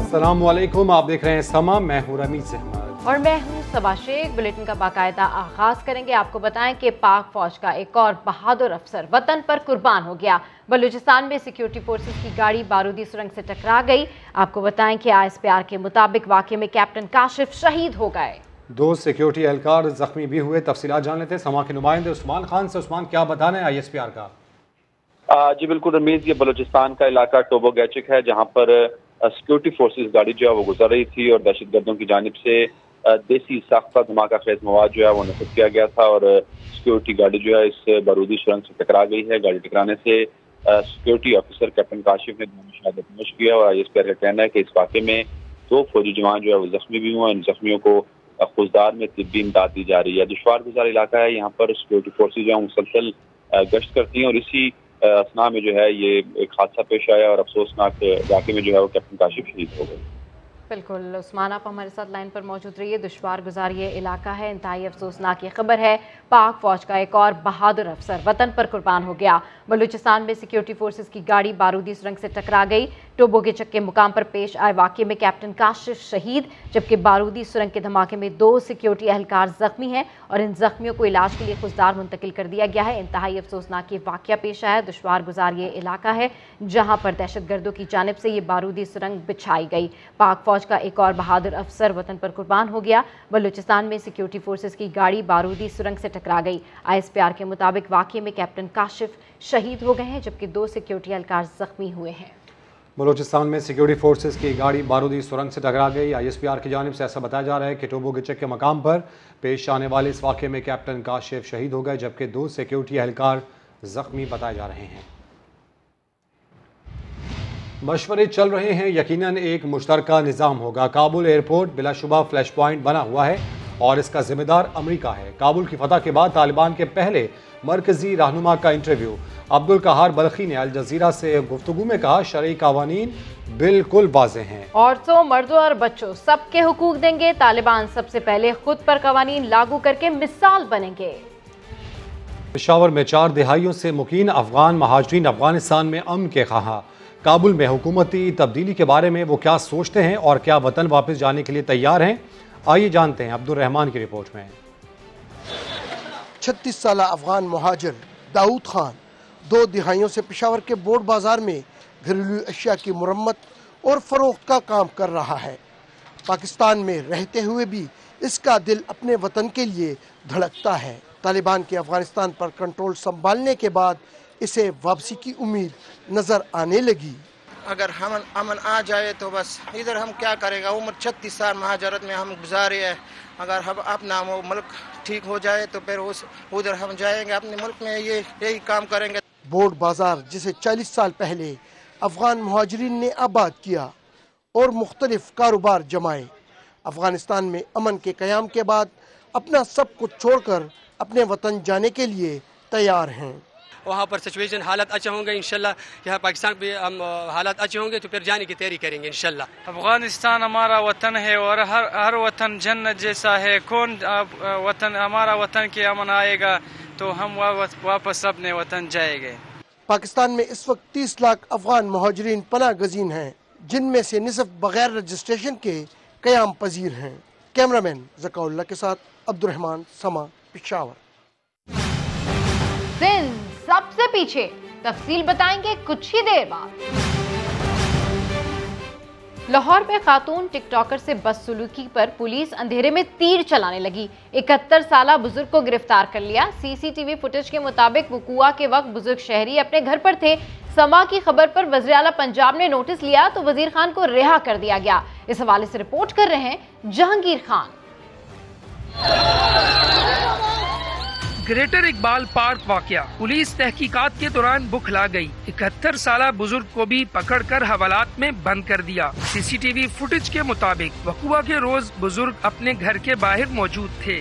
अस्सलामुअलैकुम, आप देख रहे हैं समा। मैं हूं रमीज अहमद और मैं हूं सबा शेख। बुलेटिन का बाकायदा आगाज करेंगे। आपको बताएं कि पाक फौज का एक और बहादुर अफसर वतन पर कुर्बान हो गया। बलूचिस्तान में सिक्योरिटी फोर्सेस की गाड़ी बारूदी सुरंग से टकरा गई। आपको बताएं कि ISPR के मुताबिक वाक़े में कैप्टन काशिफ शहीद हो गए। 2 सिक्योरिटी एहलकार जख्मी भी हुए। तफसीलात जान लेते हैं समा के नुमाइंदे उस्मान खान से। उस्मान, क्या बताना है ISPR का? जी बिल्कुल रमीज, ये बलूचिस्तान का इलाका टोबो गैचिक है, जहाँ पर सिक्योरिटी फोर्सेस गाड़ी जो है वो गुजर रही थी और दहशतगर्दों की जानिब से देसी साख्ता धमाका खेज मवाद जो है वो नस्ब किया गया था और सिक्योरिटी गाड़ी जो है इस बारूदी सुरंग से टकरा गई है। गाड़ी टकराने से सिक्योरिटी ऑफिसर कैप्टन काशिफ ने शहादत नोश किया और ISPR का कहना है कि इस वाक़े में 2 फौजी जवान जो है वो जख्मी भी हुए। इन जख्मियों को खुजदार में तिब्बी इमदाद दी जा रही है। दुश्वार गुजार इलाका है, यहाँ पर सिक्योरिटी फोर्सेज जो है मुसलसल गश्त करती हैं और इसी असना में जो है ये एक हादसा पेश आया और अफसोसनाक वाक़े में जो है वो कैप्टन काशिफ शहीद हो गए। बिल्कुल उस्मान, आप हमारे साथ लाइन पर मौजूद रहिए। दुश्वार गुजार ये इलाका है, इंतहाई अफसोसनाक ये खबर है। पाक फौज का एक और बहादुर अफसर वतन पर कुर्बान हो गया। बलूचिस्तान में सिक्योरिटी फोर्सेस की गाड़ी बारूदी सुरंग से टकरा गई। टोबो के चक्के मुकाम पर पेश आए वाक़े में कैप्टन काशिफ शहीद, जबकि बारूदी सुरंग के धमाके में 2 सिक्योरिटी एहलकार जख्मी हैं और इन जख्मियों को इलाज के लिए खुजदार मुंतकिल कर दिया गया है। इंतहाई अफसोसनाक ये वाक़या पेश आया। दुश्वार गुजार ये इलाका है जहाँ पर दहशतगर्दों की जानिब से ये बारूदी सुरंग बिछाई गई। पाक फौज का एक और बहादुर अफसर वतन पर कुर्बान हो गया। बलूचिस्तान में सिक्योरिटी फोर्सेस की गाड़ी बारूदी सुरंग से टकरा गई। ISPR के मुताबिक वाक़े में कैप्टन काशिफ शहीद हो गए हैं, जबकि 2 सिक्योरिटी एहलकार जख्मी हुए हैं। बलूचिस्तान में सिक्योरिटी फोर्सेस की गाड़ी बारूदी सुरंग से टकरा गई। ISPR की जानिब से ऐसा बताया जा रहा है कि टोबो के चक्के मकाम पर पेश आने वाले इस वाक़े में कैप्टन काशिफ शहीद हो गए, जबकि 2 सिक्योरिटी एहलकार जख्मी बताए जा रहे हैं। मशवरे चल रहे हैं, यकीनन एक मुश्तरका निज़ाम होगा। काबुल एयरपोर्ट बिलाशुबा फ्लैश पॉइंट बना हुआ है और इसका जिम्मेदार अमेरिका है। काबुल की फतह के बाद तालिबान के पहले मरकजी रहनुमा का इंटरव्यू। अब्दुल कहार बल्खी ने अल जजीरा से गुफ्तगू में कहा, शरई कावानीन बिल्कुल वाज़ेह हैं। औरतों, मर्दों और बच्चों सबके हुकूक देंगे। तालिबान सबसे पहले खुद पर कवानीन लागू करके मिसाल बनेंगे। पेशावर में 4 दिहाइयों से मुकीन अफगान महाजरीन अफगानिस्तान में अमन के ख्वाह। काबुल में हुकूमती तब्दीली के बारे में वो क्या सोचते हैं और क्या वतन वापस जाने के लिए तैयार हैं, आइए जानते हैं अब्दुल रहमान की रिपोर्ट में। 36 साल अफगान महाजर दाऊद खान 2 दिहाइयों से पेशावर के बोर्ड बाजार में घरेलू अशिया की मुरम्मत और फरोख्त का काम कर रहा है। पाकिस्तान में रहते हुए भी इसका दिल अपने वतन के लिए धड़कता है। तालिबान के अफगानिस्तान पर कंट्रोल संभालने के बाद इसे वापसी की उम्मीद नजर आने लगी। अगर हम अमन आ जाए तो बस इधर हम क्या करेगा। उम्र 36 साल महाजरत में हम गुजारे हैं। अगर हम अपना वो मुल्क ठीक हो जाए तो फिर उधर हम जाएंगे, अपने मुल्क में यही काम करेंगे। बोर्ड बाजार जिसे 40 साल पहले अफगान मुहाजिरीन ने आबाद किया और मुख्तलिफ कारोबार जमाए, अफगानिस्तान में अमन के क़याम के बाद अपना सब कुछ छोड़कर अपने वतन जाने के लिए तैयार हैं। वहाँ पर सिचुएशन हालात अच्छे होंगे इंशाल्लाह। यहाँ पाकिस्तान भी हम हालात अच्छे होंगे तो फिर जाने की तैयारी करेंगे इंशाल्लाह। अफगानिस्तान हमारा वतन है और हर वतन जन्नत जैसा है। कौन वतन हमारा वतन के अमन आएगा तो हम वापस अपने वतन जाएंगे। पाकिस्तान में इस वक्त 30 लाख अफगान मुहाजिरीन पनाह गजीन हैं, जिनमें से निसफ बगैर रजिस्ट्रेशन के क़याम पजीर हैं। कैमरामैन ज़काउल्लाह के साथ अब्दुल रहमान, समा, पेशावर। सबसे पीछे तफसील बताएंगे कुछ ही देर बाद। लाहौर में खातून टिकटॉकर से बदसलूकी पर पुलिस अंधेरे में तीर चलाने लगी। 71 साला बुजुर्ग को गिरफ्तार कर लिया। CCTV फुटेज के मुताबिक वकूआ के वक्त बुजुर्ग शहरी अपने घर पर थे। समा की खबर पर वज़ीर आला पंजाब ने नोटिस लिया तो वजीर खान को रिहा कर दिया गया। इस हवाले से रिपोर्ट कर रहे हैं जहांगीर खान। ग्रेटर इकबाल पार्क वाकया, पुलिस तहकीकात के दौरान बुखला गई। 71 साला बुजुर्ग को भी पकड़कर हवालात में बंद कर दिया। CCTV फुटेज के मुताबिक वकूआ के रोज बुजुर्ग अपने घर के बाहर मौजूद थे।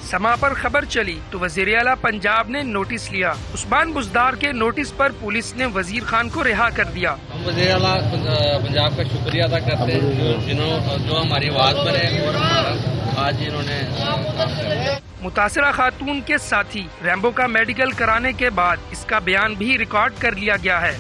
समा पर खबर चली तो वज़ीर आला पंजाब ने नोटिस लिया। उस्मान बुज़दार के नोटिस पर पुलिस ने वजीर खान को रिहा कर दिया। हम वज़ीर आला पंजाब का शुक्रिया अदा करते हैं जो हमारी आवाज़ पर है और आज इन्होंने मुतासिरा खातून के साथी रैम्बो का मेडिकल कराने के बाद इसका बयान भी रिकॉर्ड कर लिया गया है।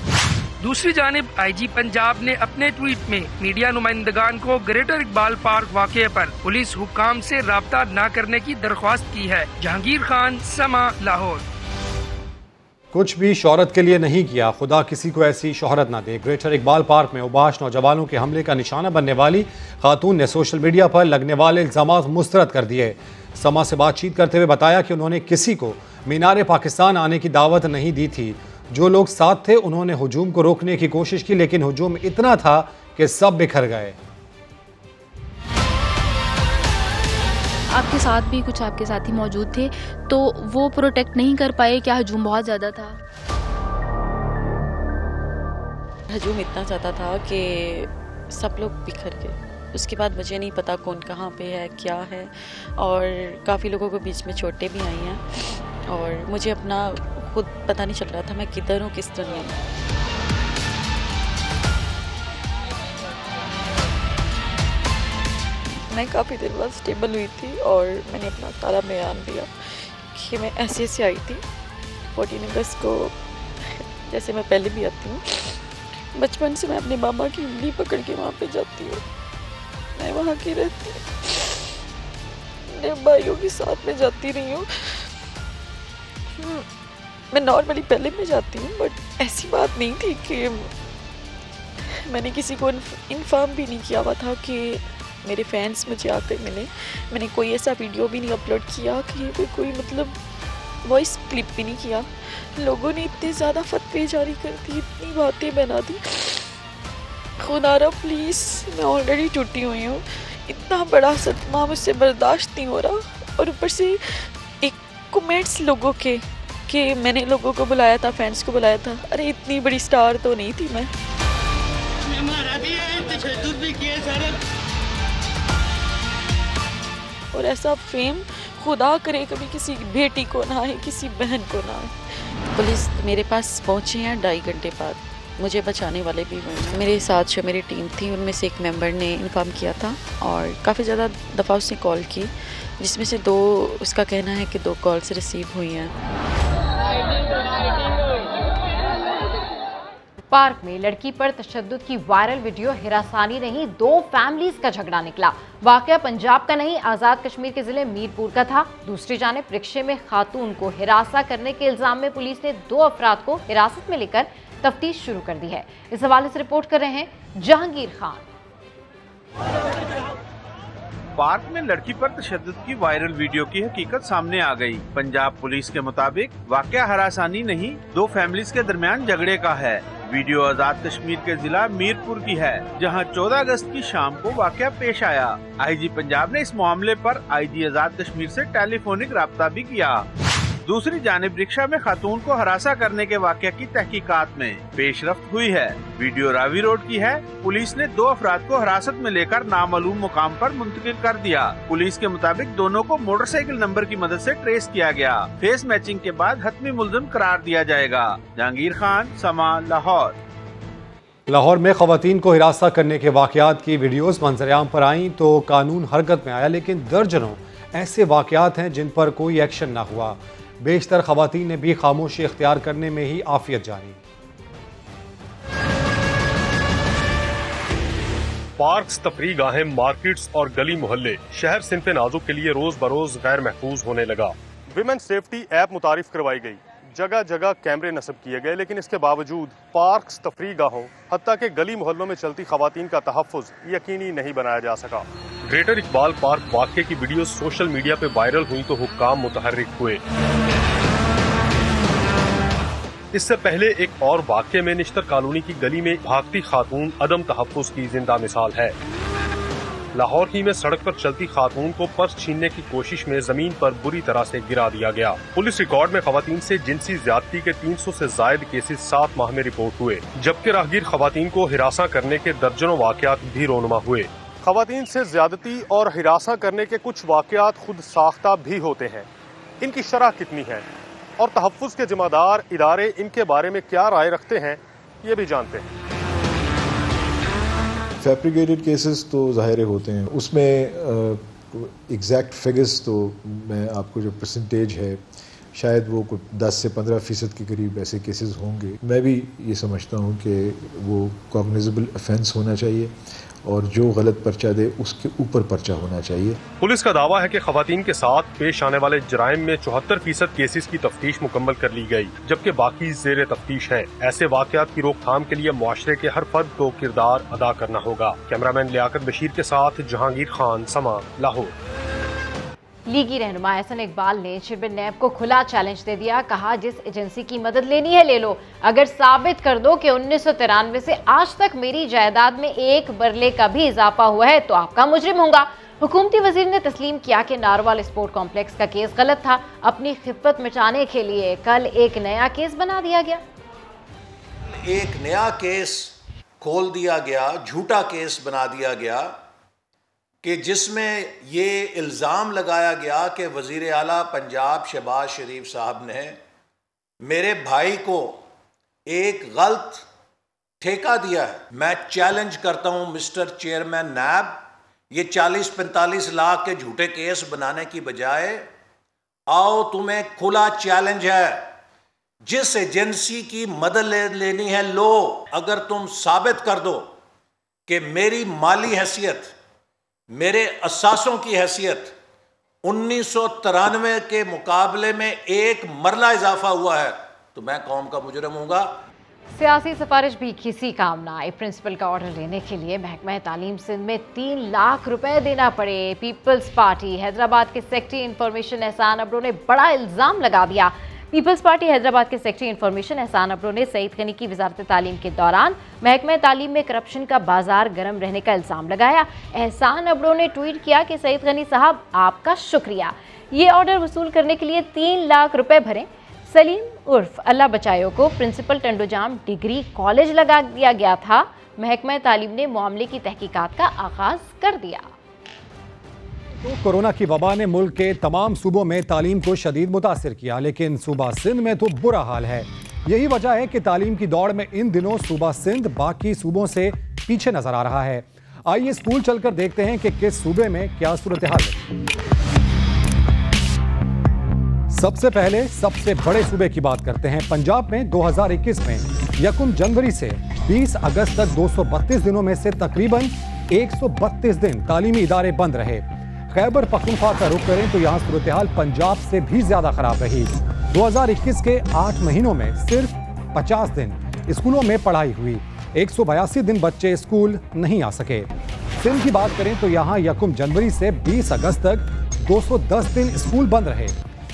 दूसरी जानिब IG पंजाब ने अपने ट्वीट में मीडिया नुमाइंदगान को ग्रेटर इकबाल पार्क वाक़े पर पुलिस हुक्काम से राब्ता न करने की दरख्वास्त की है। जहांगीर खान, समा, लाहौर। कुछ भी शोहरत के लिए नहीं किया, खुदा किसी को ऐसी शोहरत ना दे। ग्रेटर इकबाल पार्क में उबाश नौजवानों के हमले का निशाना बनने वाली खातून ने सोशल मीडिया पर लगने वाले इल्जामात मुस्तरद कर दिए। समा से बातचीत करते हुए बताया कि उन्होंने किसी को मीनार पाकिस्तान आने की दावत नहीं दी थी। जो लोग साथ थे उन्होंने हुजूम को रोकने की कोशिश की, लेकिन हुजूम इतना था कि सब बिखर गए। आपके साथ भी कुछ आपके साथी मौजूद थे, तो वो प्रोटेक्ट नहीं कर पाए क्या? हजूम बहुत ज़्यादा था। हजूम इतना ज़्यादा था कि सब लोग बिखर गए। उसके बाद मुझे नहीं पता कौन कहाँ पे है, क्या है, और काफ़ी लोगों को बीच में चोटें भी आई हैं और मुझे अपना खुद पता नहीं चल रहा था मैं किधर हूँ, किस दुनिया में। मैं काफ़ी देर बाद स्टेबल हुई थी और मैंने अपना सारा बयान दिया कि मैं ऐसे आई थी 14 अगस्त को, जैसे मैं पहले भी आती हूँ। बचपन से मैं अपने मामा की उंगली पकड़ के वहाँ पे जाती हूँ, मैं वहाँ की रहती हूँ, मेरे भाइयों के साथ में जाती रही हूँ। मैं नॉर्मली पहले भी जाती हूँ, बट ऐसी बात नहीं थी कि मैंने किसी को इन्फॉर्म भी नहीं किया हुआ था कि मेरे फैंस मुझे आकर मिले। मैंने कोई ऐसा वीडियो भी नहीं अपलोड किया कि कोई मतलब वॉइस क्लिप भी नहीं किया। लोगों ने इतने ज़्यादा फतवे जारी कर दी, इतनी बातें बना दी। खुदारा प्लीज़, मैं ऑलरेडी टूटी हुई हूँ, इतना बड़ा सदमा मुझसे बर्दाश्त नहीं हो रहा। और ऊपर से एक कमेंट्स लोगों के कि मैंने लोगों को बुलाया था, फैंस को बुलाया था। अरे इतनी बड़ी स्टार तो नहीं थी मैं। और ऐसा फेम खुदा करे कभी किसी बेटी को ना आए, किसी बहन को ना आए। पुलिस मेरे पास पहुंची है 2.5 घंटे बाद, मुझे बचाने वाले भी हुए। मेरे साथ जो मेरी टीम थी उनमें से एक मेंबर ने इन्फॉर्म किया था और काफ़ी ज़्यादा दफ़ा उसने कॉल की, जिसमें से 2 उसका कहना है कि 2 कॉल्स रिसीव हुई हैं। पार्क में लड़की पर तशद्दुद की वायरल वीडियो हिरासानी नहीं, 2 फैमिलीज का झगड़ा निकला। वाकया पंजाब का नहीं, आज़ाद कश्मीर के जिले मीरपुर का था। दूसरी जानिब रिक्शे में खातून को हिरासा करने के इल्जाम में पुलिस ने 2 अफराद को हिरासत में लेकर तफ्तीश शुरू कर दी है। इस हवाले से रिपोर्ट कर रहे हैं जहांगीर खान। पार्क में लड़की पर तशद्दुद की वायरल वीडियो की हकीकत सामने आ गई। पंजाब पुलिस के मुताबिक वाकया हरासानी नहीं, 2 फैमिलीज के दरमियान झगड़े का है। वीडियो आज़ाद कश्मीर के जिला मीरपुर की है, जहां 14 अगस्त की शाम को वाकया पेश आया। IG पंजाब ने इस मामले पर IG आज़ाद कश्मीर से टेलीफोनिक राब्ता भी किया। दूसरी जानिब रिक्शा में खातून को हरासा करने के वाकया की तहकीकात में पेशरफ्त हुई है। वीडियो रावी रोड की है। पुलिस ने 2 अफराद को हिरासत में लेकर नामालूम मुकाम पर मुंतकिल कर दिया। पुलिस के मुताबिक दोनों को मोटरसाइकिल नंबर की मदद से ट्रेस किया गया। फेस मैचिंग के बाद हतमी मुल्जिम करार दिया जाएगा। जहांगीर खान, समा, लाहौर। लाहौर में खवातीन को हिरासा करने के वाकयात की वीडियोस मंजरेआम पर आईं तो कानून हरकत में आया, लेकिन दर्जनों ऐसे वाकयात हैं जिन पर कोई एक्शन न हुआ। बेशतर खवातीन ने भी खामोशी इख्तियार करने में ही आफियत जानी। पार्क्स, तफरीह गाहें, मार्केट्स और गली मोहल्ले शहर सिनफ नाजुक के लिए रोज बरोज गैर महफूज होने लगा। विमेन सेफ्टी ऐप मुतारिफ करवाई गई, जगह जगह कैमरे नस्ब किए गए, लेकिन इसके बावजूद पार्क्स, तफरीह गाहों हत्ता के गली मोहल्लों में चलती खवातीन का तहफ़्फ़ुज़ यकीनी नहीं बनाया जा सका। ग्रेटर इकबाल पार्क वाक़े की वीडियो सोशल मीडिया पे वायरल हुई तो हुक्काम मुतहर्रिक हुए। इससे पहले एक और वाक़े में निश्तर कॉलोनी की गली में भागती खातून अदम तहफ़्फ़ुज़ की जिंदा मिसाल है। लाहौर ही में सड़क पर चलती खातून को पर्स छीनने की कोशिश में जमीन पर बुरी तरह से गिरा दिया गया। पुलिस रिकॉर्ड में खवातीन से जिनसी ज्यादती के 300 से जायद केसेस 7 माह में रिपोर्ट हुए, जबकि राहगीर खवातीन को हिरासा करने के दर्जनों वाकयात भी रोनुमा हुए। खवातीन से ज्यादती और हिरासा करने के कुछ वाकयात खुद साख्ता भी होते हैं। इनकी शरह कितनी है और तहफ़्फ़ुज़ के जिम्मेदार इदारे इनके बारे में क्या राय रखते हैं, ये भी जानते हैं। फैब्रिकेटेड केसेस तो ज़ाहिर होते हैं, उसमें एग्जैक्ट फिगर्स तो मैं आपको जो परसेंटेज है शायद वो कुछ 10 से 15% के करीब ऐसे केसेस होंगे। मैं भी ये समझता हूँ कि वो कॉग्निजेबल ऑफेंस होना चाहिए और जो गलत पर्चा दे उसके ऊपर पर्चा होना चाहिए। पुलिस का दावा है कि खवातीन के साथ पेश आने वाले जराइम में 74% केसेस की तफ्तीश मुकम्मल कर ली गई, जबकि बाकी जेर तफ्तीश हैं। ऐसे वाकयात की रोकथाम के लिए मुआशरे के हर फर्द को किरदार अदा करना होगा। कैमरामैन लियाकत बशीर के साथ जहांगीर खान, समा, लाहौर। लीगी रहनुमा एहसन इकबाल ने शिबिर नैब को खुला चैलेंज दे दिया। कहा, जिस एजेंसी की मदद लेनी है ले लो, अगर साबित कर दो कि 1993 से आज तक मेरी जायदाद में एक बरले का भी इजाफा हुआ है तो आपका मुजरिम होगा। हुकूमती वजीर ने तस्लीम किया कि नारवाल स्पोर्ट कॉम्प्लेक्स का केस गलत था। अपनी खिफत मिटाने के लिए कल एक नया केस बना दिया गया। एक नया केस खोल दिया गया, झूठा केस बना दिया गया कि जिसमें ये इल्ज़ाम लगाया गया कि वज़ीर आला पंजाब शहबाज शरीफ साहब ने मेरे भाई को एक गलत ठेका दिया है। मैं चैलेंज करता हूं मिस्टर चेयरमैन नैब, ये 40-45 लाख के झूठे केस बनाने की बजाय आओ तुम्हें खुला चैलेंज है, जिस एजेंसी की मदद लेनी है लो। अगर तुम साबित कर दो कि मेरी माली हैसियत, मेरे असासों की हैसियत 1993 के मुकाबले में एक मरला इजाफा हुआ है तो मैं कौम का मुजरिम हूँगा। सियासी सिफारिश भी किसी काम ना आए। प्रिंसिपल का ऑर्डर लेने के लिए महकमा तालीम सिंध में 3 लाख रुपए देना पड़े। पीपल्स पार्टी हैदराबाद के सेक्रेटरी इंफॉर्मेशन एहसान अब्रो ने बड़ा इल्जाम लगा दिया। पीपल्स पार्टी हैदराबाद के सेक्रेटरी इंफॉर्मेशन एहसान अब्रो ने सईद गनी की वजारत तालीम के दौरान महकमा तालीम में करप्शन का बाजार गर्म रहने का इल्ज़ाम लगाया। एहसान अब्रो ने ट्वीट किया कि सईद गनी साहब आपका शुक्रिया, ये ऑर्डर वसूल करने के लिए 3 लाख रुपए भरें। सलीम उर्फ अल्लाह बचायो को प्रिंसिपल टंडोजाम डिग्री कॉलेज लगा दिया गया था। महकमा तालीम ने मामले की तहकीकात का आगाज कर दिया। तो कोरोना की वबा ने मुल्क के तमाम सूबों में तालीम को शदीद मुतासिर किया, लेकिन सूबा सिंध में तो बुरा हाल है। यही वजह है कि तालीम की दौड़ में इन दिनों सूबा सिंध बाकी सूबों से पीछे नजर आ रहा है। आइए स्कूल चलकर देखते हैं कि किस सूबे में क्या सूरत हाल है। सबसे पहले सबसे बड़े सूबे की बात करते हैं। पंजाब में 2021 में 1 जनवरी से 20 अगस्त तक 232 दिनों में से तकरीबन 132 दिन तालीमी इदारे बंद रहे। खैबर पख्तूनख्वा का रुख करें तो यहाँ सूरत हाल पंजाब से भी ज्यादा खराब रही। 2021 के 8 महीनों में सिर्फ 50 दिन स्कूलों में पढ़ाई हुई। 182 दिन बच्चे स्कूल नहीं आ सके। सिंध की बात करें तो यहाँ 1 जनवरी से 20 अगस्त तक 210 दिन स्कूल बंद रहे।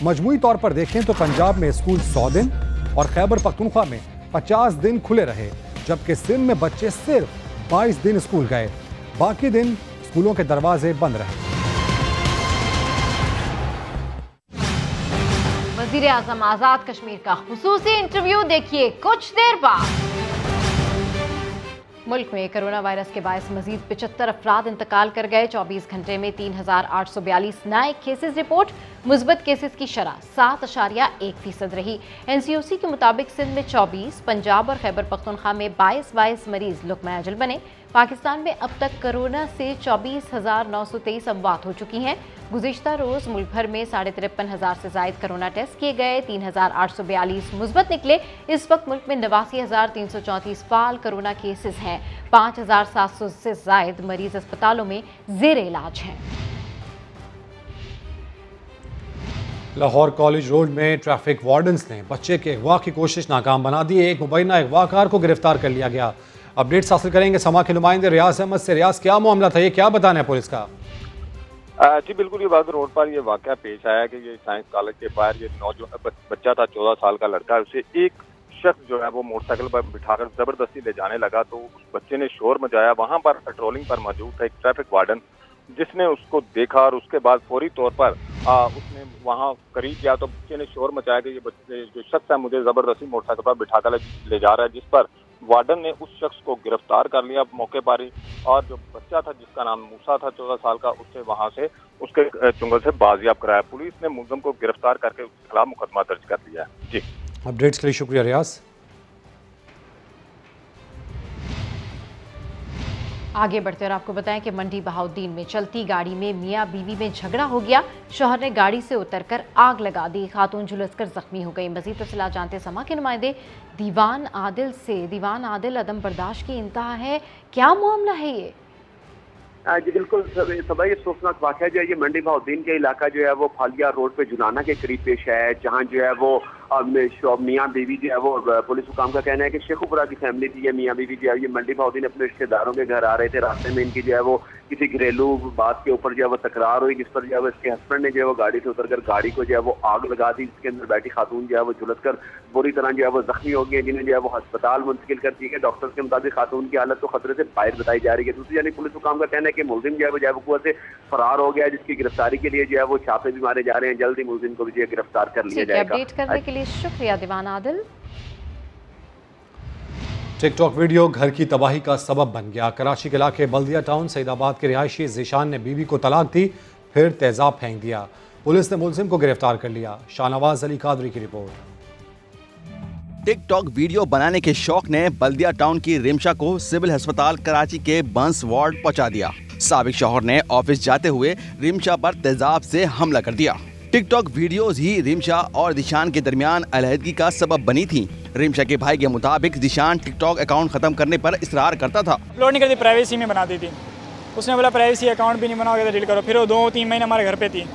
मजमूई तौर पर देखें तो पंजाब में स्कूल 100 दिन और खैबर पख्तूनख्वा में 50 दिन खुले रहे, जबकि सिंध में बच्चे सिर्फ 22 दिन स्कूल गए। बाकी दिन स्कूलों के दरवाजे बंद रहे। वज़ीर आज़म आज़ाद कश्मीर का खुसूसी इंटरव्यू देखिए कुछ देर बाद। मुल्क में कोरोना वायरस के बायस मजीद 75 अफराद इंतकाल कर गए। 24 घंटे में 3842 नए केसेस रिपोर्ट। मुस्बत केसेस की शरह 7.1% रही। NCOC के मुताबिक सिंध में 24, पंजाब और खैबर पख्तूनख्वा में 22 मरीज लुक़मा अजल बने। पाकिस्तान में अब तक कोरोना से 24,923 अमवात हो चुकी हैं। गुज़िश्ता रोज मुल्क भर में 53,500 से ज़ायद कोरोना टेस्ट किए गए। 3,842 मुस्बत निकले। इस वक्त मुल्क में 89,334 फाल कोरोना केसेस हैं। 5,700 से ज़ायद मरीज अस्पतालों में ज़ेर इलाज हैं। लाहौर कॉलेज रोड में ट्रैफिक वार्डन्स ने बच्चे के अगवा की कोशिश नाकाम बना दी। एक मुबैना अगवाकार को गिरफ्तार कर लिया गया। अपडेट्स हासिल करेंगे समा के नुमाइंदे रियाज अहमद से। रियाज, क्या मामला था, ये क्या बताना है पुलिस का? जी बिल्कुल, ये बात रोड पर ये वाकया पेश आया कि ये साइंस कॉलेज के बाहर ये नौजवान बच्चा था, 14 साल का लड़का, उसे एक शख्स जो है वो मोटरसाइकिल पर बिठाकर जबरदस्ती ले जाने लगा। तो उस बच्चे ने शोर मचाया। वहां पर पेट्रोलिंग पर मौजूद था एक ट्रैफिक वार्डन, जिसने उसको देखा और उसके बाद फौरी तौर पर उसने वहां करीब गया तो बच्चे ने शोर मचाया कि ये बच्चे जो शख्स है मुझे जबरदस्ती मोटरसाइकिल पर बिठाकर ले जा रहा है, जिस पर वार्डन ने उस शख्स को गिरफ्तार कर लिया मौके पर ही। और जो बच्चा था जिसका नाम मूसा था 14 साल का, उससे वहां से उसके चुंगल से बाजियाब कराया। पुलिस ने मुलजम को गिरफ्तार करके उसके खिलाफ मुकदमा दर्ज कर लिया है। जी, अपडेट्स के लिए शुक्रिया रियाज। आगे बढ़ते और आपको बताएं कि मंडी बहाउद्दीन में चलती गाड़ी में मियां बीवी में झगड़ा हो गया। शौहर ने गाड़ी से उतरकर आग लगा दी। खातून झुलसकर जख्मी हो गई। मजीद तफसीलात जानते समा के नुमाइंदे दीवान आदिल से। दीवान आदिल, अदम बर्दाश्त की इंतहा है, क्या मामला है ये? जी बिल्कुल सभा, ये अफसोसनाक वाक़या जो है ये मंडी बहाउद्दीन के इलाका जो है वो फालिया रोड पे जुनाना के करीब पेश है, जहाँ जो है वो मियाँ बीवी जो है वो पुलिस हुकाम का कहना है कि शेखुपुरा की फैमिली थी। ये मियाँ बीवी जो है ये मंडी बहाउद्दीन अपने रिश्तेदारों के घर आ रहे थे। रास्ते में इनकी जो है वो किसी घरेलू बात के ऊपर जो है वो तकरार हुई, जिस पर जो है वो इसके हस्बैंड ने जो है वो गाड़ी से उतरकर गाड़ी को जो है वो आग लगा दी, जिसके अंदर बैठी खातून जो है वो झुलसकर बुरी तरह जो है वो जख्मी हो गई, जिन्हें जो है वो अस्पताल मुंतकिल कर दी है। डॉक्टर्स के मुताबिक खातून की हालत तो खतरे से बाहर बताई जा रही है। दूसरी यानी पुलिस हुकाम का कहना है कि मुलजिम जो है वो जैबकुआ से फरार हो गया है, जिसकी गिरफ्तारी के लिए जो है वो छापे भी मारे जा रहे हैं। जल्द ही मुलजिम को भी जो है गिरफ्तार कर लिया जाएगा। अपडेट करने के लिए शुक्रिया दीवान आदिल। टिकटॉक वीडियो घर की तबाही का सबब बन गया। कराची के इलाके बल्दिया टाउन सईदाबाद के रिहायशी ज़ीशान ने बीवी को तलाक दी, फिर तेजाब फेंक दिया। पुलिस ने मुलजिम को गिरफ्तार कर लिया। शाहनवाज अली कादरी की रिपोर्ट। टिकटॉक वीडियो बनाने के शौक ने बल्दिया टाउन की रिमशा को सिविल अस्पताल कराची के बंस वार्ड पहुंचा दिया। साबिक शौहर ने ऑफिस जाते हुए रिमशा पर तेजाब से हमला कर दिया। टिकटॉक वीडियोस ही रिमशा और दिशान के दरमियान अलहदगी का सबब बनी थी। रिमशा के भाई के मुताबिक दिशान टिकटॉक अकाउंट खत्म करने पर इसरार करता था। अपलोड नहीं करती, प्राइवेसी में बना दी थी। उसने बोला प्राइवेसी अकाउंट भी नहीं बनाओगे तो डिलीट करो। फिर वो 2-3 महीने हमारे घर पे थी।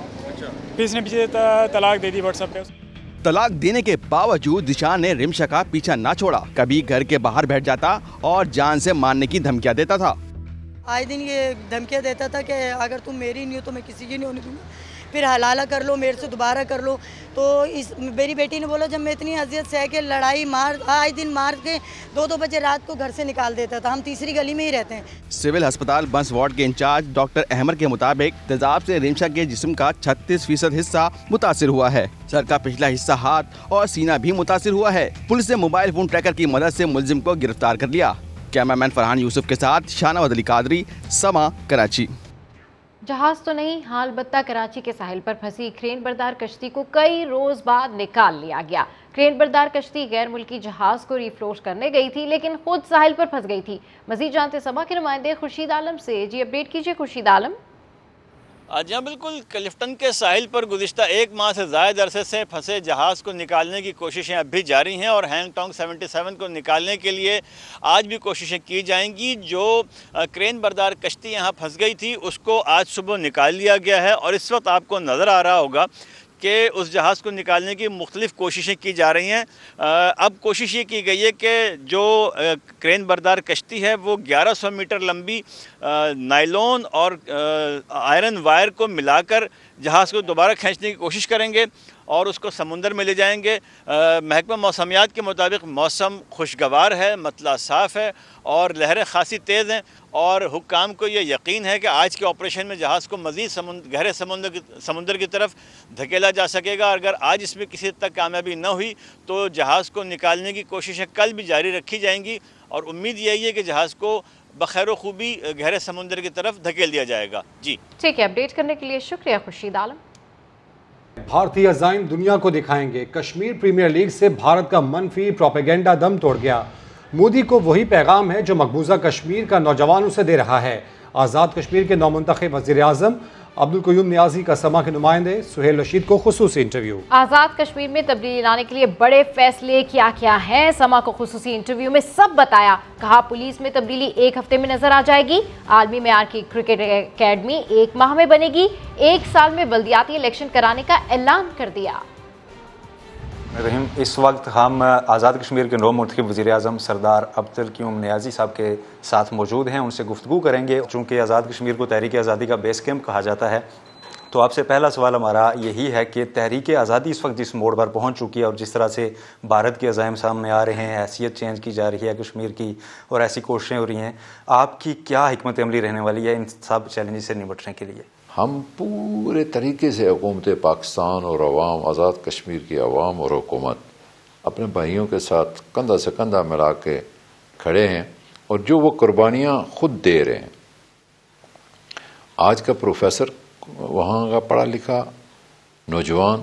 फिर इसने पीछे तलाक दे दी व्हाट्सएप पे। तलाक देने के बावजूद दिशान ने रिमशा का पीछा ना छोड़ा। कभी घर के बाहर बैठ जाता और जान से मारने की धमकियां देता था। आए दिन ये धमकियां देता था कि अगर तुम मेरी नहीं हो तो मैं किसी की नहीं होने दूंगा, फिर हलाला कर लो, मेरे से दोबारा कर लो। तो इस मेरी बेटी ने बोला जब मैं इतनी अजियत सह के लड़ाई मार आए दिन मार के 2-2 बजे रात को घर से निकाल देता था। हम तीसरी गली में ही रहते हैं। सिविल अस्पताल बंस वार्ड के इंचार्ज डॉक्टर अहमद के मुताबिक तेजाब से रिमशा के जिस्म का 36% हिस्सा मुतासिर हुआ है। सर का पिछला हिस्सा, हाथ और सीना भी मुतासिर हुआ है। पुलिस ने मोबाइल फोन ट्रैकर की मदद से मुलजिम को गिरफ्तार कर लिया। कैमरामैन फरहान यूसुफ के साथ शाहनवाज अली कादरी, समा, कराची। जहाज तो नहीं, हाल बत्ता कराची के साहिल पर फंसी क्रेन बरदार कश्ती को कई रोज बाद निकाल लिया गया। क्रेन बरदार कश्ती गैर मुल्की जहाज को रिफ्लोट करने गई थी, लेकिन खुद साहिल पर फंस गई थी। मजीद जानते समा के नुमाइंदे खुर्शीद आलम से। जी अपडेट कीजिए खुर्शीद आलम। जी हाँ बिल्कुल, क्लिफ्टन के साहिल पर गुज़िश्ता 1 माह से ज़ायद अरसे से फंसे जहाज़ को निकालने की कोशिशें अब भी जारी हैं और हैंगटोंग 77 को निकालने के लिए आज भी कोशिशें की जाएंगी। जो क्रेन बरदार कश्ती यहाँ फंस गई थी उसको आज सुबह निकाल लिया गया है और इस वक्त आपको नज़र आ रहा होगा कि उस जहाज़ को निकालने की मुख्तलिफ़ कोशिशें की जा रही हैं। अब कोशिश ये की गई है कि जो क्रेन बरदार कश्ती है वो 1100 मीटर लंबी नायलॉन और आयरन वायर को मिलाकर जहाज़ को दोबारा खींचने की कोशिश करेंगे और उसको समुंदर में ले जाएंगे। महकमा मौसमियात के मुताबिक मौसम खुशगवार है, मतला साफ़ है और लहरें खासी तेज़ हैं और हुक्काम को ये यकीन है कि आज के ऑपरेशन में जहाज़ को मज़ीद गहरे समुंदर की तरफ धकेला जा सकेगा। अगर आज इसमें किसी हद तक कामयाबी न हुई तो जहाज़ को निकालने की कोशिशें कल भी जारी रखी जाएंगी और उम्मीद यही है कि जहाज़ को बखैर खूबी गहरे समुंदर की तरफ धकेल दिया जाएगा। जी ठीक है, अपडेट करने के लिए शुक्रिया खुर्शीद आलम। भारतीय अज़ाइम दुनिया को दिखाएंगे। कश्मीर प्रीमियर लीग से भारत का मनफी प्रोपेगेंडा दम तोड़ गया। मोदी को वही पैगाम है जो मकबूजा कश्मीर का नौजवानों से दे रहा है। आज़ाद कश्मीर के नौमुंतखब वज़ीर आज़म अब्दुल क़य्यूम नियाज़ी का समा के नुमाइंदे सुहेल रशीद को खुसूसी इंटरव्यू। आज़ाद कश्मीर में तब्दीली लाने के लिए बड़े फैसले क्या क्या हैं, समा को खुसूसी इंटरव्यू में सब बताया। कहा पुलिस में तब्दीली 1 हफ्ते में नजर आ जाएगी। आलमी मेयार की क्रिकेट एकेडमी 1 माह में बनेगी। 1 साल में बल्दियाती इलेक्शन कराने का ऐलान कर दिया। रहीम, इस वक्त हम आज़ाद कश्मीर के नौमुंतखब वज़ीर आज़म सरदार अब्दुल क़य्यूम नियाज़ी साहब के साथ मौजूद हैं। उनसे गुफ्तगू करेंगे। चूँकि आज़ाद कश्मीर को तहरीक आज़ादी का बेस कैंप कहा जाता है, तो आपसे पहला सवाल हमारा यही है कि तहरीक आज़ादी इस वक्त जिस मोड़ पर पहुँच चुकी है और जिस तरह से भारत के अज़ाइम सामने आ रहे हैं, हैसियत चेंज की जा रही है कश्मीर की और ऐसी कोशिशें हो रही हैं, आपकी क्या हिकमत अमली रहने वाली है इन सब चैलेंज से निपटने के लिए? हम पूरे तरीके से हुकूमत पाकिस्तान और अवाम, आज़ाद कश्मीर की अवाम और हुकूमत अपने भाइयों के साथ कंधा से कंधा मिला के खड़े हैं और जो वो कुर्बानियाँ खुद दे रहे हैं। आज का प्रोफेसर वहाँ का पढ़ा लिखा नौजवान,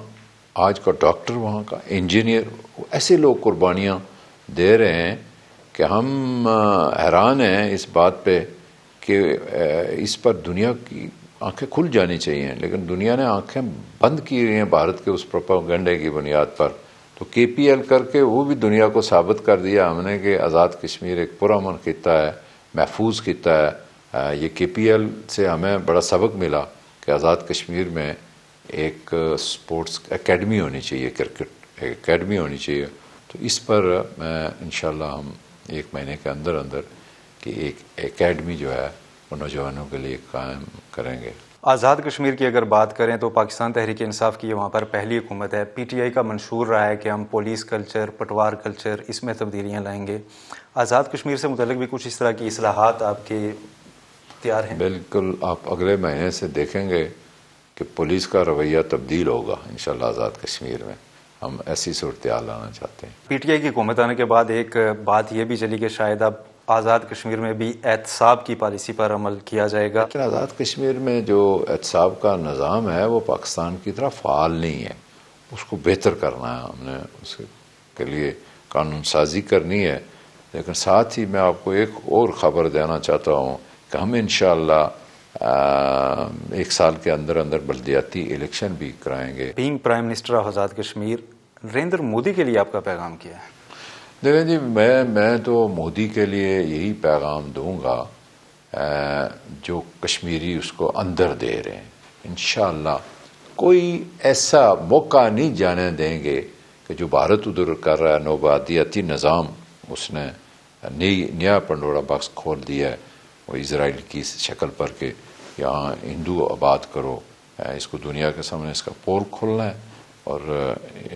आज का डॉक्टर वहाँ का इंजीनियर, ऐसे लोग कुर्बानियाँ दे रहे हैं कि हम हैरान हैं इस बात पे कि इस पर दुनिया की आंखें खुल जानी चाहिए, लेकिन दुनिया ने आंखें बंद की हुई हैं भारत के उस प्रोपेगेंडे की बुनियाद पर। तो KPL करके वो भी दुनिया को साबित कर दिया हमने कि आज़ाद कश्मीर एक पुरअमन खित्ता है, महफूज खित्ता है। ये KPL से हमें बड़ा सबक मिला कि आज़ाद कश्मीर में एक स्पोर्ट्स एकेडमी होनी चाहिए, क्रिकेट एकेडमी होनी चाहिए। तो इस पर मैं इंशाल्लाह हम 1 महीने के अंदर अंदर कि एक एकेडमी जो है वो नौजवानों के लिए कायम करेंगे। आज़ाद कश्मीर की अगर बात करें तो पाकिस्तान तहरीक इंसाफ की वहाँ पर पहली हुकूमत है। PTI का मंशूर रहा है कि हम पुलिस कल्चर, पटवार कल्चर, इसमें तब्दीलियाँ लाएंगे। आज़ाद कश्मीर से मुतल्लिक भी कुछ इस तरह की इस्लाहात आपके तैयार हैं? बिल्कुल, आप अगले महीने से देखेंगे कि पुलिस का रवैया तब्दील होगा इंशाल्लाह। आज़ाद कश्मीर में हम ऐसी सूरत हाल लाना चाहते हैं। PTI की हुकूमत आने के बाद एक बात यह भी चली कि शायद अब आज़ाद कश्मीर में भी एहतसाब की पॉलिसी पर अमल किया जाएगा। लेकिन आज़ाद कश्मीर में जो एहतसाब का निज़ाम है वो पाकिस्तान की तरह फ़ाल नहीं है, उसको बेहतर करना है। हमने उसके लिए कानून साजी करनी है। लेकिन साथ ही मैं आपको एक और ख़बर देना चाहता हूँ कि हम इंशाअल्लाह 1 साल के अंदर अंदर बल्दियाती इलेक्शन भी कराएंगे। Being prime minister of Azad Kashmir, Narendra Modi के लिए आपका पैगाम क्या है? देखिए जी, मैं तो मोदी के लिए यही पैगाम दूंगा जो कश्मीरी उसको अंदर दे रहे हैं। इंशाअल्लाह कोई ऐसा मौका नहीं जाने देंगे कि जो भारत उधर कर रहा है, नौबादियाती निज़ाम उसने नया पंडोरा बॉक्स खोल दिया है वो इजराइल की शक्ल पर के यहाँ हिंदू आबाद करो। इसको दुनिया के सामने इसका पोल खोलना है और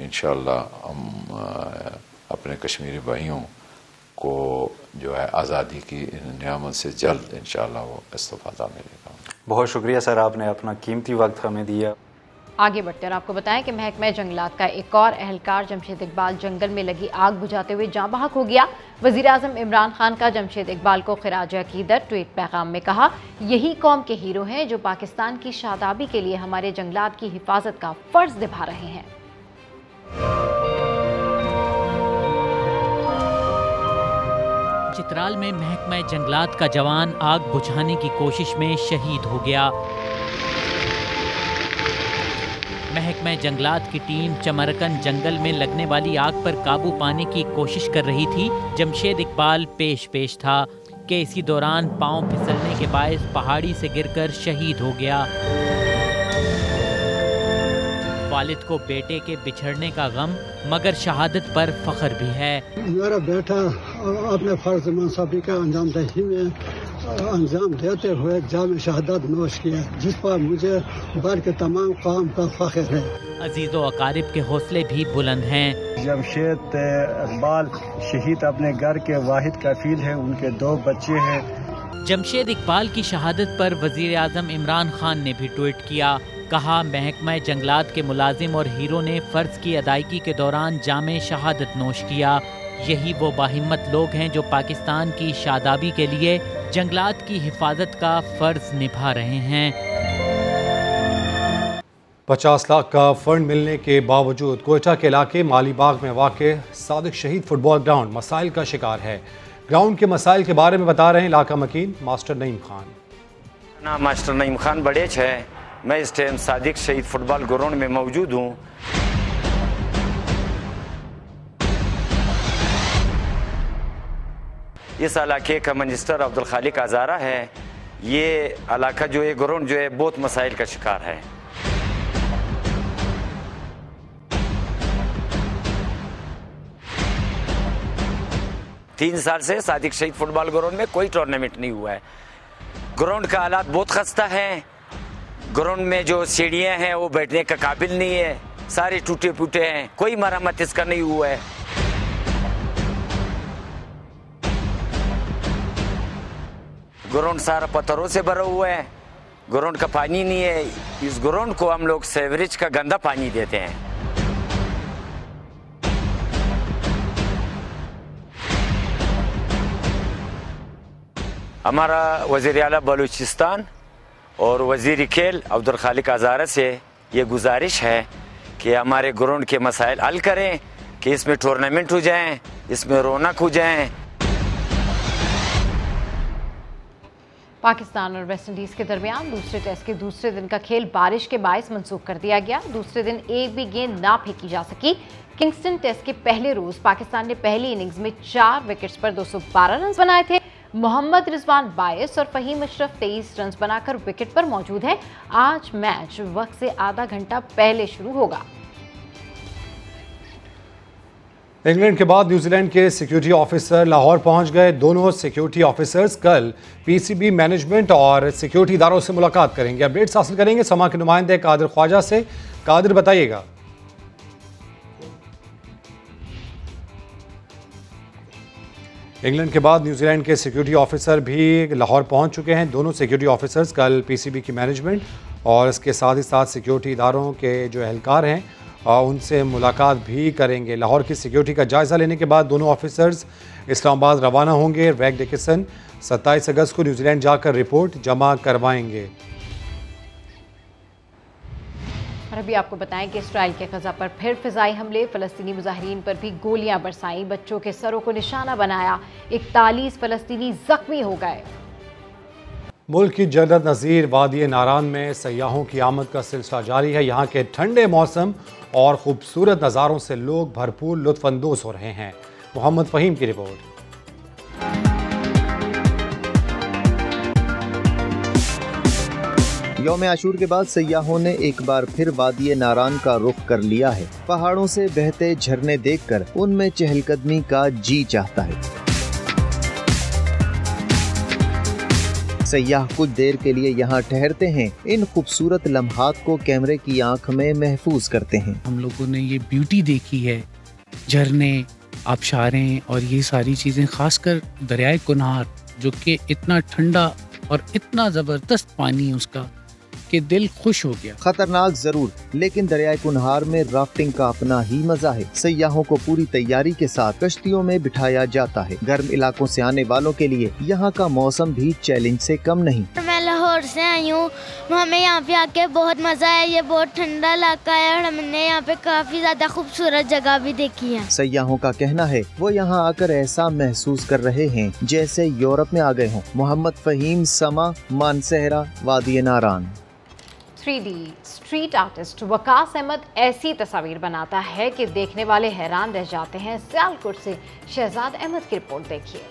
इंशाअल्लाह हम अपने कश्मीरी भाइयों को जो है आज़ादी की नियामत से जल्द इंशाअल्लाह वो इस्तेफ़ादा मिलेगा। बहुत शुक्रिया सर, आपने अपना कीमती वक्त हमें दिया। आगे बढ़ते हैं और आपको बताएं कि महकमा जंगलात का एक और एहलकार जमशेद इकबाल जंगल में लगी आग बुझाते हुए जाँ बहक हो गया। वज़ीर आज़म इमरान खान का जमशेद इकबाल को खिराज अकीदत ट्वीट पैगाम में कहा, यही कौम के हीरो हैं जो पाकिस्तान की शादाबी के लिए हमारे जंगलात की हिफाजत का फ़र्ज निभा रहे हैं। चित्राल में महकमा जंगलात का जवान आग बुझाने की कोशिश में शहीद हो गया। महकमा जंगलात की टीम चमरकन जंगल में लगने वाली आग पर काबू पाने की कोशिश कर रही थी। जमशेद इकबाल पेश था कि इसी दौरान पांव फिसलने के बायस पहाड़ी से गिरकर शहीद हो गया। वालिद को बेटे के बिछड़ने का गम मगर शहादत पर फख्र भी है। मेरा बेटा अपने फर्ज मनसाबी का अंजाम देते हुए जाम शहादत नोश किया, जिस पर मुझे बर के तमाम कौम का फख्र है। अजीज़ो अकारिब के हौसले भी बुलंद हैं। जमशेद इकबाल शहीद अपने घर के वाहिद कफील है, उनके 2 बच्चे हैं। जमशेद इकबाल की शहादत पर वज़ीर आज़म इमरान खान ने भी ट्वीट किया। कहा, महकमा जंगलात के मुलाजिम और हीरो ने फ़र्ज की अदायगी के दौरान जामे शहादत नोश किया। यही वो बाहिम्मत लोग हैं जो पाकिस्तान की शादाबी के लिए जंगलात की हिफाजत का फ़र्ज निभा रहे हैं। 50 लाख का फंड मिलने के बावजूद कोयटा के इलाके मालीबाग में वाक़ सादिक शहीद फुटबॉल ग्राउंड मसाइल का शिकार है। ग्राउंड के मसाइल के बारे में बता रहे हैं इलाका मकीन मास्टर नईम खान। नाम मास्टर नईम खान बड़ेच है। मैं इस टाइम सादिक शहीद फुटबॉल ग्राउंड में मौजूद हूँ। इस इलाके का मिनिस्टर अब्दुल खालिक आज़ारा है। ये इलाका जो है, ग्राउंड जो है, बहुत मसाइल का शिकार है। तीन साल से सादिक शहीद फुटबॉल ग्राउंड में कोई टूर्नामेंट नहीं हुआ है। ग्राउंड का हालात बहुत खस्ता है। ग्राउंड में जो सीढ़ियाँ हैं वो बैठने का काबिल नहीं है, सारे टूटे फूटे हैं, कोई मरम्मत इसका नहीं हुआ है। ग्राउंड सारा पत्थरों से भरा हुआ है। ग्राउंड का पानी नहीं है। इस ग्राउंड को हम लोग सेवरेज का गंदा पानी देते हैं। हमारा वज़ीर आला बलूचिस्तान और वज़ीर खेल अब्दुल खालिक आज़ारा से ये गुजारिश है कि हमारे ग्राउंड के मसाइल हल करें, कि इसमें टूर्नामेंट हो जाएं, इसमें रौनक हो जाएं। पाकिस्तान और वेस्टइंडीज के दरमियान दूसरे टेस्ट के दूसरे दिन का खेल बारिश के बायस मंसूख कर दिया गया। दूसरे दिन एक भी गेंद ना फेंकी जा सकी। किंगस्टन टेस्ट के पहले रोज पाकिस्तान ने पहली इनिंग्स में 4 विकेट्स पर 212 रन बनाए थे। मोहम्मद रिजवान 22 और फहीम अशरफ 23 रन बनाकर विकेट पर मौजूद हैं। आज मैच वक्त से आधा घंटा पहले शुरू होगा। इंग्लैंड के बाद न्यूजीलैंड के सिक्योरिटी ऑफिसर लाहौर पहुंच गए। दोनों सिक्योरिटी ऑफिसर्स कल पीसीबी मैनेजमेंट और सिक्योरिटी इदारों से मुलाकात करेंगे। अपडेट्स हासिल करेंगे समा के नुमाइंदे कादिर ख्वाजा से। कादिर, बताइएगा। इंग्लैंड के बाद न्यूजीलैंड के सिक्योरिटी ऑफिसर भी लाहौर पहुंच चुके हैं। दोनों सिक्योरिटी ऑफिसर्स कल पीसीबी की मैनेजमेंट और इसके साथ ही साथ सिक्योरिटी इदारों के जो एहलकार हैं उनसे मुलाकात भी करेंगे। लाहौर की सिक्योरिटी का जायज़ा लेने के बाद दोनों ऑफिसर्स इस्लामाबाद रवाना होंगे। रेग डिकिसन 27 अगस्त को न्यूजीलैंड जाकर रिपोर्ट जमा करवाएंगे। और अभी आपको बताएं कि इसराइल के गजा पर फिर फिजाई हमले, फलस्तीनी मुजाहिरीन पर भी गोलियां बरसाई, बच्चों के सरों को निशाना बनाया, 41 फलस्तीनी जख्मी हो गए। मुल्क की जन्नत नज़ीर वादी नारान में सयाहों की आमद का सिलसिला जारी है। यहाँ के ठंडे मौसम और खूबसूरत नज़ारों से लोग भरपूर लुत्फानंदोज हो रहे हैं। मोहम्मद फहीम की रिपोर्ट। यौम आशूर के बाद सयाहों ने एक बार फिर वादी नारान का रुख कर लिया है। पहाड़ों से बहते झरने देखकर उनमें चहलकदमी का जी चाहता है। सयाह कुछ देर के लिए यहाँ ठहरते हैं, इन खूबसूरत लम्हात को कैमरे की आंख में महफूज करते हैं। हम लोगों ने ये ब्यूटी देखी है, झरने, आबशारें और ये सारी चीज़ें, खासकर दरियाए कुनहार जो कि इतना ठंडा और इतना ज़बरदस्त पानी उसका कि दिल खुश हो गया। खतरनाक जरूर, लेकिन दरियाए कुनहार में राफ्टिंग का अपना ही मजा है। सयाहों को पूरी तैयारी के साथ कश्तियों में बिठाया जाता है। गर्म इलाकों से आने वालों के लिए यहाँ का मौसम भी चैलेंज से कम नहीं। मैं लाहौर से आई हूँ, हमें यहाँ पे आके बहुत मजा है। ये बहुत ठंडा इलाका है और हमने यहाँ पे काफी ज्यादा खूबसूरत जगह भी देखी है। सयाहों का कहना है वो यहाँ आकर ऐसा महसूस कर रहे हैं जैसे यूरोप में आ गए हों। मोहम्मद फहीम, समा, मानसहरा, वादी Naran. 3D street artist Waqas Ahmed ऐसी तस्वीर बनाता है कि देखने वाले हैरान रह जाते हैं। सियालकोट से शहजाद अहमद की रिपोर्ट देखिए।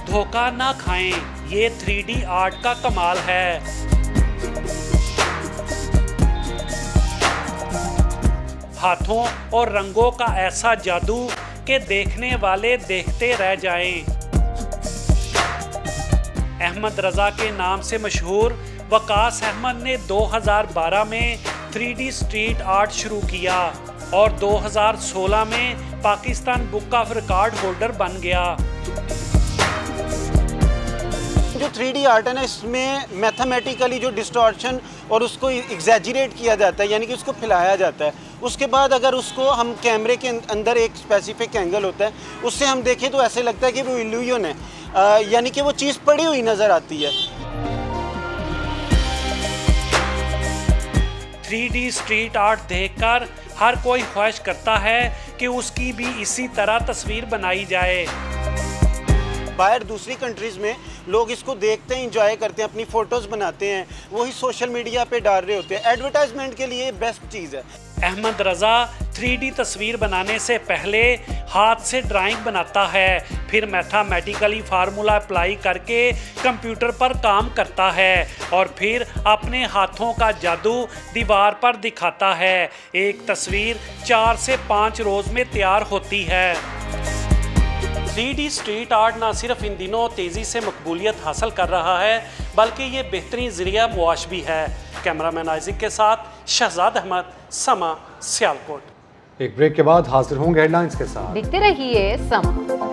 धोखा ना खाएं, ये 3D आर्ट का कमाल है। हाथों और रंगों का ऐसा जादू के देखने वाले देखते रह जाएं। अहमद रजा के नाम से मशहूर वकास अहमद ने 2012 में 3D स्ट्रीट आर्ट शुरू किया और 2016 में Pakistan book of record holder बन गया। जो 3D आर्ट है ना, इसमें मैथमेटिकली जो डिस्टॉर्शन और उसको एग्जैजरेट किया जाता है, यानी कि उसको फैलाया जाता है। उसके बाद अगर उसको हम कैमरे के अंदर एक स्पेसिफिक एंगल होता है, उससे हम देखें तो ऐसे लगता है कि वो इल्यूजन है, यानी कि वो चीज़ पड़ी हुई नज़र आती है। 3D स्ट्रीट आर्ट देखकर हर कोई ख्वाहिश करता है कि उसकी भी इसी तरह तस्वीर बनाई जाए। बाहर दूसरी कंट्रीज में लोग इसको देखते हैं, इंजॉय करते हैं, अपनी फोटोज बनाते हैं, वही सोशल मीडिया पे डाल रहे होते हैं। एडवर्टाइजमेंट के लिए बेस्ट चीज़ है। अहमद रजा 3D तस्वीर बनाने से पहले हाथ से ड्राइंग बनाता है, फिर मैथमेटिकली फार्मूला अप्लाई करके कंप्यूटर पर काम करता है और फिर अपने हाथों का जादू दीवार पर दिखाता है। एक तस्वीर 4 से 5 रोज़ में तैयार होती है। 3D स्ट्रीट आर्ट न सिर्फ इन दिनों तेज़ी से मकबूलियत हासिल कर रहा है, बल्कि ये बेहतरीन ज़रिया मुआश भी है। कैमरामैन आइजिक के साथ शहजाद अहमद, समा, सियालकोट। एक ब्रेक के बाद हाजिर होंगे हेडलाइंस के साथ। देखते रहिए समा।